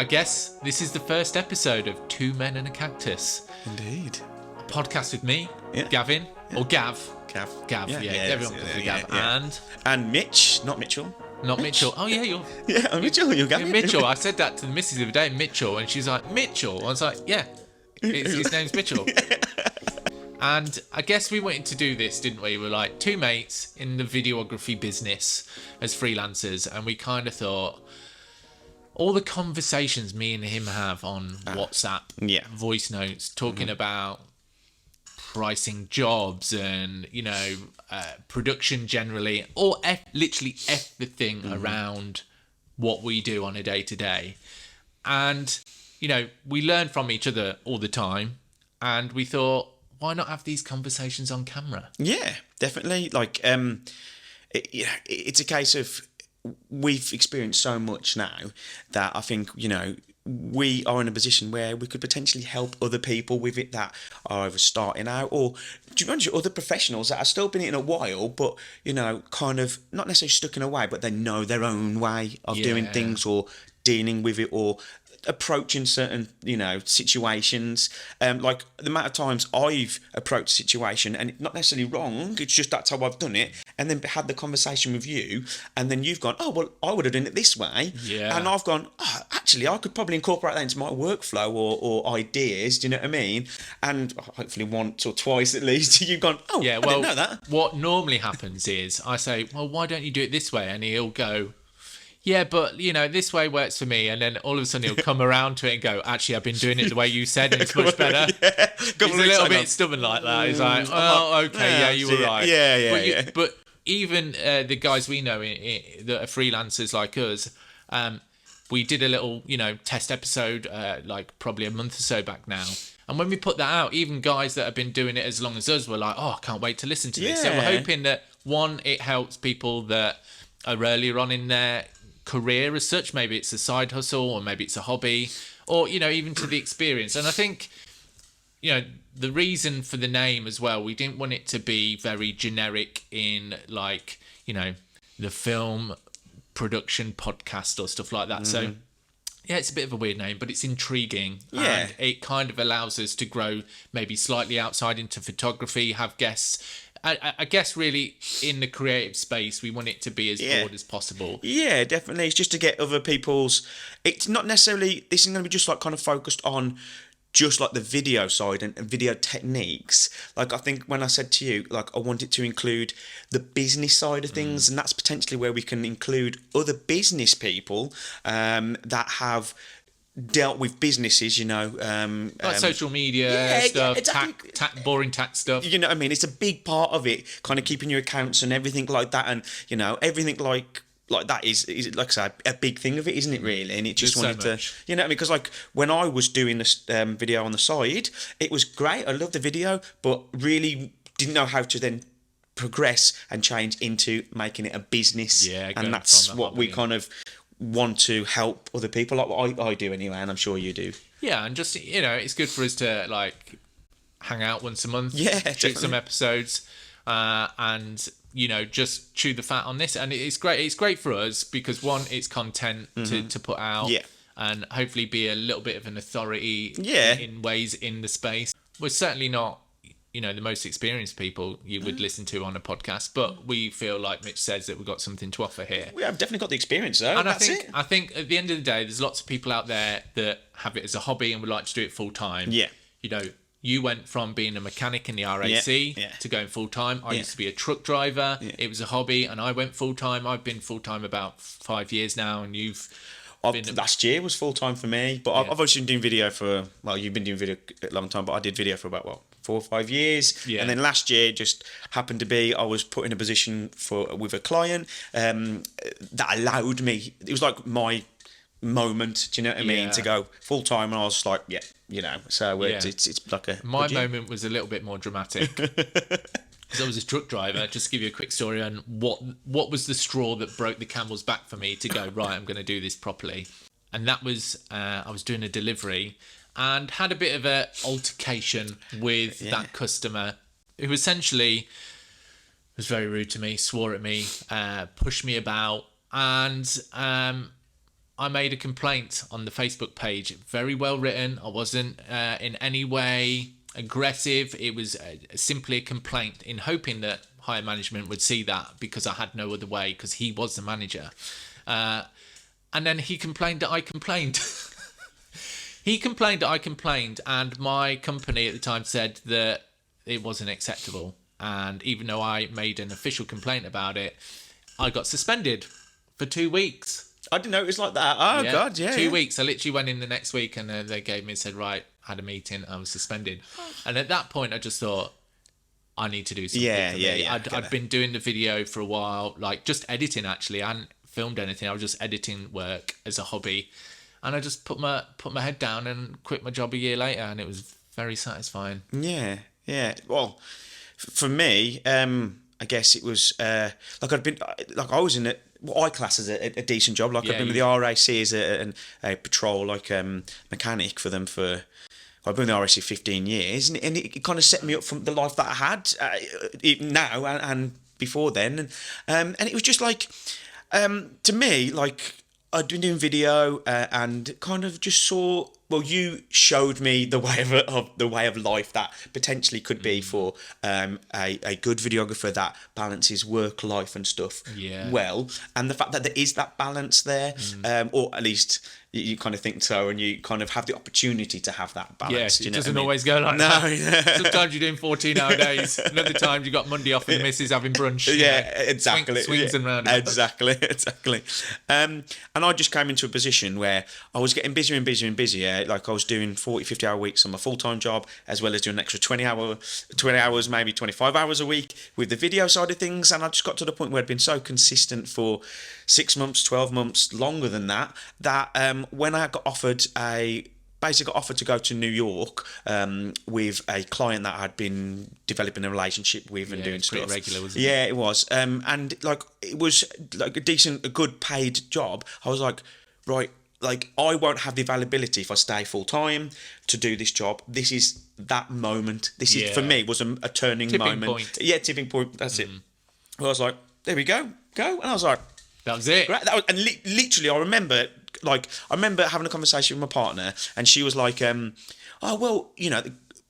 guess this is the first episode of Two Men and a Cactus. Indeed. A podcast with me, Yeah. Gavin, or Gav. Gav. Yeah, everyone calls me Gav. And Mitch, not Mitchell. Not Mitchell. Oh, yeah, you're... Yeah, I'm Mitchell, you're Gavin. Mitchell. I said that to the missus the other day, Mitchell, and she's like, Mitchell? I was like, yeah, his name's Mitchell. And I guess we wanted to do this, didn't we? We're like two mates in the videography business as freelancers, and we kind of thought all the conversations me and him have on WhatsApp, voice notes, talking about pricing jobs and, you know, production generally, or literally everything around what we do on a day-to-day. And, you know, we learn from each other all the time, and we thought, why not have these conversations on camera? Yeah, definitely. Like, it's a case of we've experienced so much now that I think, you know, we are in a position where we could potentially help other people with it that are either starting out or, do you imagine, other professionals that have still been in it a while, but, you know, kind of not necessarily stuck in a way, but they know their own way of doing things or dealing with it or approaching certain, you know, situations. Like the amount of times I've approached a situation and it's not necessarily wrong, it's just that's how I've done it, and then had the conversation with you, and then you've gone, oh well, I would have done it this way, and I've gone, oh, actually I could probably incorporate that into my workflow or ideas, do you know what I mean? And hopefully once or twice at least you've gone, oh yeah, well, I didn't know that. What normally happens is I say, well, why don't you do it this way? And he'll go, yeah, but, you know, this way works for me. And then all of a sudden he'll come around to it and go, actually, I've been doing it the way you said, and it's much better. He's a little bit stubborn like that. He's like, oh, okay, yeah, you were right. But even the guys we know that are freelancers like us, we did a little, you know, test episode like probably a month or so back now. And when we put that out, even guys that have been doing it as long as us were like, oh, I can't wait to listen to this. So we're hoping that, one, it helps people that are earlier on in their career as such. Maybe it's a side hustle, or maybe it's a hobby, or, you know, even to the experience. And I think, you know, the reason for the name as well, we didn't want it to be very generic in, like, you know, the film production podcast or stuff like that. So yeah, it's a bit of a weird name, but it's intriguing. And it kind of allows us to grow maybe slightly outside into photography, have guests. I guess really in the creative space, we want it to be as broad as possible. Yeah, definitely. It's just to get other people's... It's not necessarily... This is going to be just like kind of focused on just like the video side and video techniques. Like I think when I said to you, like I want it to include the business side of things, and that's potentially where we can include other business people that have dealt with businesses, you know, like social media stuff, exactly. Boring tax stuff. You know what I mean? It's a big part of it, kind of keeping your accounts and everything like that, and you know, everything like that is like I say, a big thing of it, isn't it? Really, and it just wanted to, you know what I mean? Because like when I was doing this video on the side, it was great. I loved the video, but really didn't know how to then progress and change into making it a business. Yeah, and that's what we kind of want to help other people, like I do anyway, and I'm sure you do. Yeah, and just, you know, it's good for us to like hang out once a month, shoot some episodes, and, you know, just chew the fat on this. And it's great for us because, one, it's content to put out, and hopefully be a little bit of an authority in ways in the space. We're certainly not, you know, the most experienced people you would listen to on a podcast, but we feel like Mitch says that we've got something to offer here. We have definitely got the experience though. And I think at the end of the day, there's lots of people out there that have it as a hobby and would like to do it full time. Yeah. You know, you went from being a mechanic in the RAC to going full time. I used to be a truck driver. Yeah. It was a hobby, and I went full time. I've been full time about 5 years now, and you've last year was full time for me, but I've obviously been doing video for, well, you've been doing video a long time, but I did video for about 4 or 5 years, and then last year just happened to be I was put in a position with a client that allowed me. It was like my moment, do you know what I mean, to go full time, and I was like, you know, so it's like a... My moment was a little bit more dramatic. Because I was a truck driver. Just to give you a quick story on what was the straw that broke the camel's back for me to go, right, I'm going to do this properly. And that was, I was doing a delivery and had a bit of a altercation with that customer who essentially was very rude to me, swore at me, pushed me about. And I made a complaint on the Facebook page. Very well written. I wasn't in any way aggressive. It was simply a complaint, in hoping that higher management would see that, because I had no other way, because he was the manager. And then he complained that I complained. He complained that I complained, and my company at the time said that it wasn't acceptable. And even though I made an official complaint about it, I got suspended for 2 weeks. I didn't know it was like that. Oh, Yeah, God, yeah. 2 weeks. I literally went in the next week, and they gave me, said, right, had a meeting, I was suspended. And at that point, I just thought, I need to do something for me. I'd been doing the video for a while, like just editing actually. I hadn't filmed anything. I was just editing work as a hobby. And I just put my head down and quit my job a year later, and it was very satisfying. Yeah. Well, for me, I guess it was I was in what I class as a decent job. Like I've been with the RAC as a patrol mechanic for them for. I've been with the RAC 15 years, and it kind of set me up from the life that I had now and before then, and it was just like to me, like I'd been doing video and kind of just saw. Well, you showed me the way of life that potentially could be for a good videographer that balances work, life, and stuff well, and the fact that there is that balance there, or at least you kind of think so, and you kind of have the opportunity to have that balance. Yeah, it doesn't always go like that. Sometimes you're doing 14-hour days. Another time you got Monday off and the missus having brunch. Yeah, exactly. Swings and roundabouts. Exactly. And I just came into a position where I was getting busier and busier and busier. Like I was doing 40, 50-hour weeks on my full-time job, as well as doing an extra 20 hours, maybe 25 hours a week with the video side of things. And I just got to the point where I'd been so consistent for 6 months, 12 months, longer than that, when I got offered to go to New York with a client that I'd been developing a relationship with and doing stuff. Regular, wasn't it? Yeah, it was. And like it was like a good paid job. I was like, right, like I won't have the availability if I stay full time to do this job. This is that moment. This is for me was a turning moment. Point. Yeah, tipping point. That's it. Well, I was like, there we go, and I was like, that was it. Great. And literally, I remember having a conversation with my partner, and she was like, "Oh well,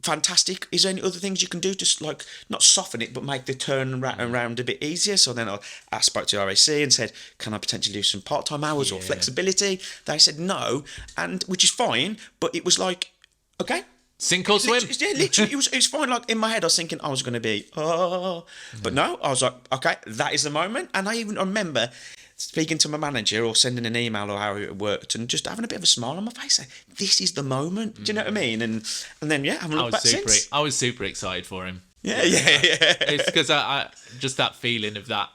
fantastic. Is there any other things you can do to like not soften it, but make the turn around a bit easier?" So then I spoke to RAC and said, "Can I potentially do some part-time hours or flexibility?" They said no, and which is fine, but it was like, okay. Sink or swim. Literally, it was fine. Like in my head, I was thinking I was going to be, but no, I was like, okay, that is the moment. And I even remember speaking to my manager or sending an email or how it worked, and just having a bit of a smile on my face, saying, "This is the moment." Do you know what I mean? And then I haven't looked back since. I was super excited for him. Yeah. It's because I just that feeling of that.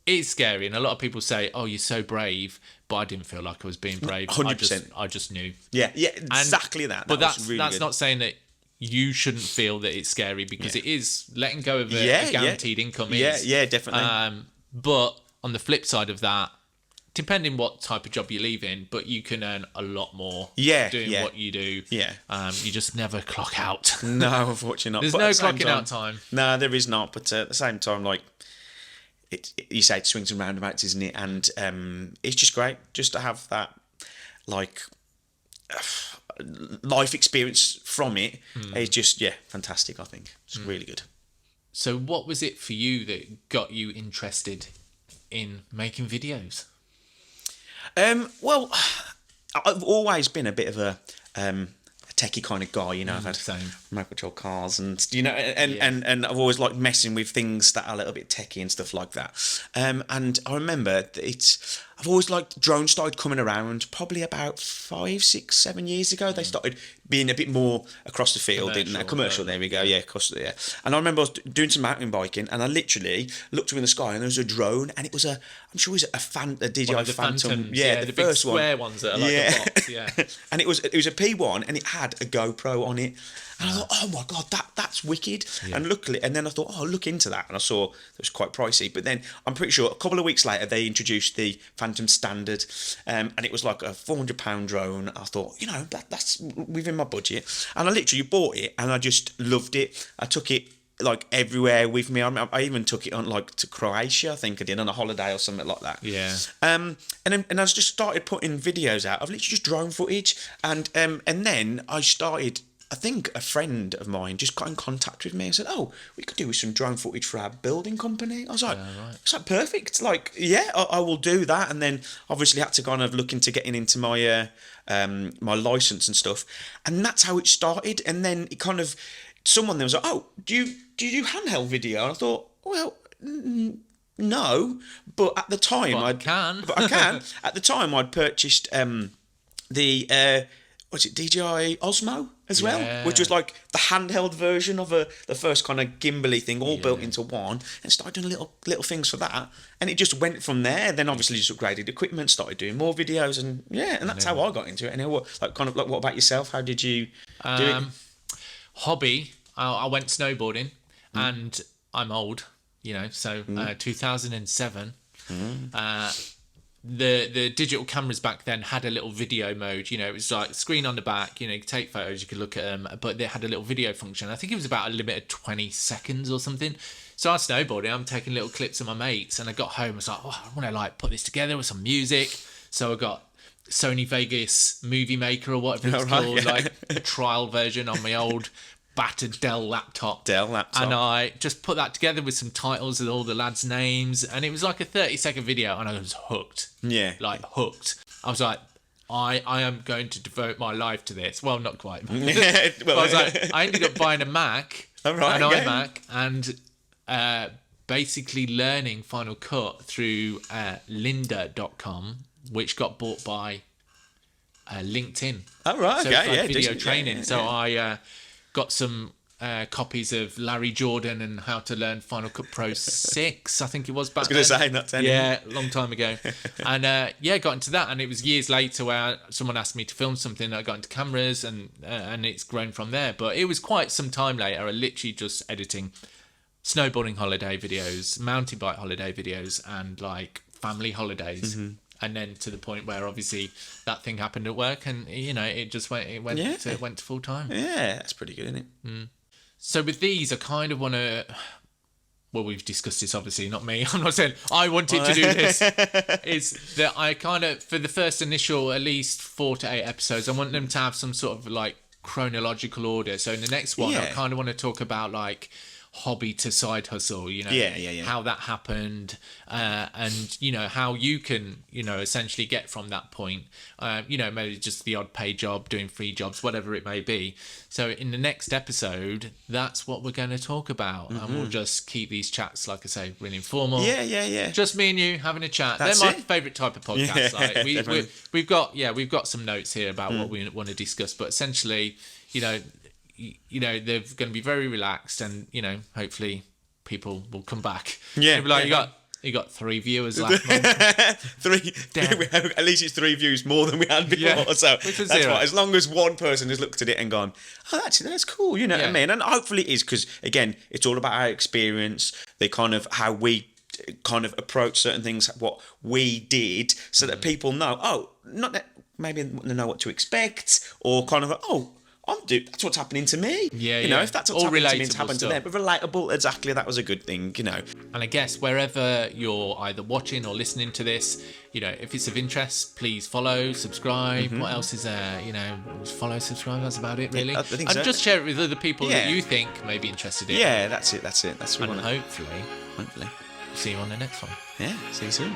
It's scary, and a lot of people say, "Oh, you're so brave," but I didn't feel like I was being brave. 100%. I just knew. Yeah, exactly that. But that's really good. not saying that you shouldn't feel that it's scary, because it is. Letting go of a guaranteed income is. Yeah, definitely. But on the flip side of that, depending what type of job you leave in, but you can earn a lot more doing what you do. Yeah. You just never clock out. No, unfortunately not. There's but no clocking out time. No, there is not. But at the same time, like, you say it swings and roundabouts, isn't it? And it's just great just to have that, like, life experience from it. It's just, fantastic, I think. It's really good. So what was it for you that got you interested in making videos? Well, I've always been a bit of a techie kind of guy, I've had remote control cars and and I've always liked messing with things that are a little bit techie and stuff like that. And I remember that I've always liked drones started coming around probably about 5, 6, 7 years ago. They started being a bit more across the field, didn't they? Commercial, there we go. Yeah, And I remember I was doing some mountain biking, and I literally looked up in the sky, and there was a drone, and it was I'm sure it was a DJI Phantom. The first big square ones that are like a box. Yeah. And it was a P1, and it had a GoPro on it. And I thought, oh my God, that's wicked. Yeah. And luckily, and then I thought, I'll look into that. And I saw it was quite pricey. But then I'm pretty sure a couple of weeks later, they introduced the Phantom Standard. And it was like a £400 drone. I thought, that's within my budget. And I literally bought it, and I just loved it. I took it like everywhere with me. I even took it on like to Croatia, I think I did, on a holiday or something like that. Yeah. And I just started putting videos out of literally just drone footage, and then I started. I think a friend of mine just got in contact with me and said, "Oh, we could do with some drone footage for our building company." I was like, right. "It's like perfect. Like, yeah, I will do that." And then obviously had to kind of look into getting into my my license and stuff, and that's how it started. And then it kind of someone there was like, "Oh, do you do handheld video?" And I thought, well. No, but at the time I can. But I can. At the time, I'd purchased the what's it, DJI Osmo as well, which was like the handheld version of the first kind of gimbally thing, all built into one, and started doing little things for that, and it just went from there. Then obviously just upgraded equipment, started doing more videos, and that's how I got into it. And what about yourself? How did you do it? Hobby. I went snowboarding, and I'm old, so 2007. The digital cameras back then had a little video mode. It was like screen on the back. You could take photos, you could look at them, but they had a little video function. I think it was about a limit of 20 seconds or something. So I was snowboarding. I'm taking little clips of my mates, and I got home. I was like, oh, I want to put this together with some music. So I got Sony Vegas Movie Maker or whatever it's called, like a trial version on my old battered Dell laptop. And I just put that together with some titles and all the lads' names, and it was like a 30-second video, and I was hooked. Yeah. Hooked. I was like, I am going to devote my life to this. Well, not quite. But Well, I was like, I ended up buying a Mac, an iMac, and basically learning Final Cut through lynda.com, which got bought by LinkedIn. Oh, right, so okay, video decent. Training. So I got some copies of Larry Jordan and How to Learn Final Cut Pro 6, I think it was back then. I was going to say, not 10. Yeah, a long time ago. And got into that, and it was years later where someone asked me to film something, I got into cameras, and it's grown from there. But it was quite some time later, I literally just editing snowboarding holiday videos, mountain bike holiday videos, and family holidays. Mm-hmm. And then to the point where obviously that thing happened at work, and it just went to full time. Yeah, that's pretty good, isn't it? Mm. So with these, I kind of want to. Well, we've discussed this, obviously, not me. I'm not saying I wanted to do this. Is that I kind of, for the first initial at least 4 to 8 episodes, I want them to have some sort of chronological order. So in the next one, I kind of want to talk about hobby to side hustle, how that happened, and how you can essentially get from that point, maybe just the odd paid job, doing free jobs, whatever it may be. So in the next episode, that's what we're going to talk about. Mm-hmm. And we'll just keep these chats, like I say, really informal. Just me and you having a chat. They're my favourite type of podcast. We've got some notes here about what we want to discuss, but essentially they're going to be very relaxed, and hopefully people will come back. They'll be like, you got 3 viewers last month. 3. Damn. At least it's 3 views more than we had before. So that's right. As long as one person has looked at it and gone, oh, actually that's cool. What I mean? And hopefully it is, because again, it's all about our experience, the kind of how we kind of approach certain things, what we did, so that people know. Oh, not that maybe they know what to expect, or kind of that's what's happening to me. If that's what's happening to me, it's happened to them. But relatable, exactly. That was a good thing, And I guess wherever you're either watching or listening to this, if it's of interest, please follow, subscribe. Mm-hmm. What else is there? Follow, subscribe. That's about it, really. I think so. And just share it with other people that you think may be interested in. Yeah, that's it. That's what we want. Hopefully, see you on the next one. Yeah, see you soon.